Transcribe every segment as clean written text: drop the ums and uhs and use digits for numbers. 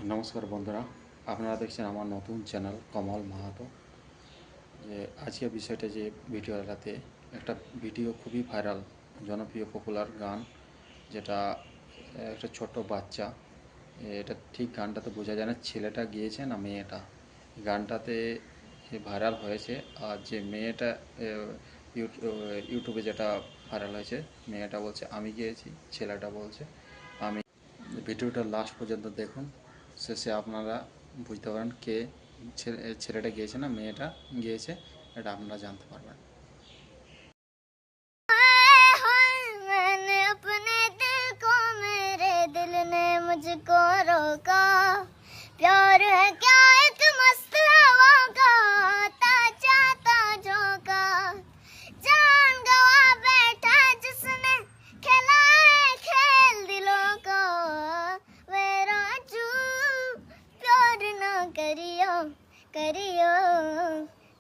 নমস্কার বন্ধুরা, আপনারা দেখছেন আমার নতুন চ্যানেল কমল মাহাতো। যে আজকের বিষয়টা যে ভিডিওটাতে একটা ভিডিও খুবই ভাইরাল, জনপ্রিয় পপুলার গান, যেটা একটা ছোট্ট বাচ্চা, এটা ঠিক গানটা তো বোঝা যায় না ছেলেটা গিয়েছে না মেয়েটা। গানটাতে ভাইরাল হয়েছে, আর যে মেয়েটা ইউটিউবে যেটা ভাইরাল হয়েছে, মেয়েটা বলছে আমি গিয়েছি, ছেলেটা বলছে আমি। ভিডিওটা লাস্ট পর্যন্ত দেখুন, শেষে আপনারা বুঝতে পারেন কে ছেলেটা গিয়েছে না মেয়েটা গিয়েছে, এটা আপনারা জানতে পারবেন। मैंने अपने दिल को, मेरे दिल ने मुझको रोका। प्यार है क्या एक मस्त हवा का, ताजा ताजों का। जान गवा बैठा जिसने खिलाए खेल दिलों को। वे राजू प्यार ना करियो करियो,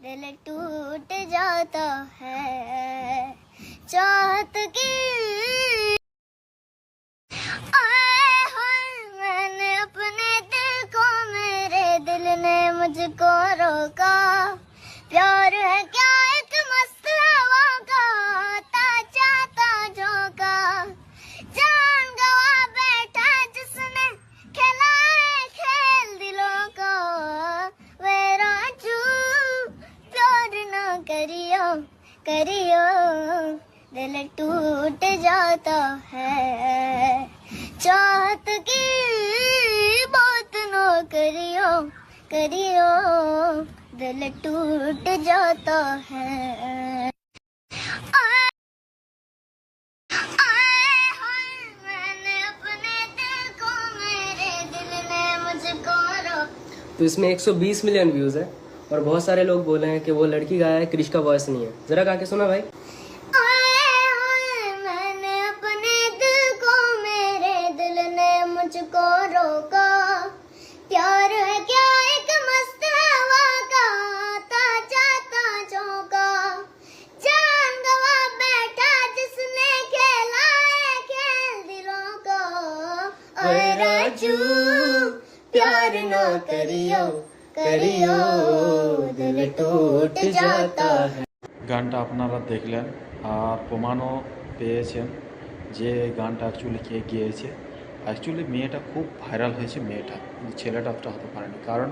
दिल टूट जाता है चाहत की। मैंने अपने दिल को, मेरे दिल ने मुझको रोका। प्यार है क्या एक मस्त हवा का, ताजा ताजों का। जान गवा बैठा जिसने खिलाए खेल दिलों को। वे राजू प्यार ना करियो करियो, दिल टूट जाता है चाहत की। बात न करियो करियो, दिल टूट जाता है। मैंने अपने दिल को, मेरे दिल ने मुझको तो इसमें 120 मिलियन व्यूज है और बहुत सारे लोग बोले हैं कि वो लड़की गाया है, क्रिश का वॉइस नहीं है। जरा गा के सुना भाई। मैंने अपने दिल को, मेरे दिल ने मुझको रोका। प्यार है क्या एक मस्त हवा का, ताजा ताजों का। जान गवा बैठा जिसने खेला है खेल दिलों को। ओए राजू प्यार ना करियो करियो, दिल टूट जाता है। গানটা আপনারা দেখলেন আর প্রমাণও পেয়েছেন যে গানটা অ্যাকচুয়ালি কে গিয়েছে। অ্যাকচুয়ালি মেয়েটা খুব ভাইরাল হয়েছে, মেয়েটা, ছেলেটা অতটা হতে পারেনি, কারণ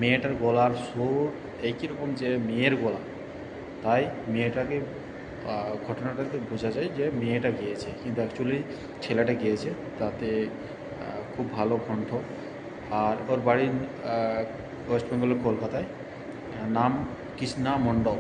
মেয়েটার গলার সুর একই রকম যে মেয়ের গলা, তাই মেয়েটাকে ঘটনাটাতে বোঝা যায় যে মেয়েটা গিয়েছে, কিন্তু অ্যাকচুয়ালি ছেলেটা গিয়েছে। তাতে খুব ভালো কণ্ঠ। আর ওর বাড়ি ওয়েস্ট বেঙ্গলের কলকাতায়, নাম কৃষ্ণা মণ্ডল।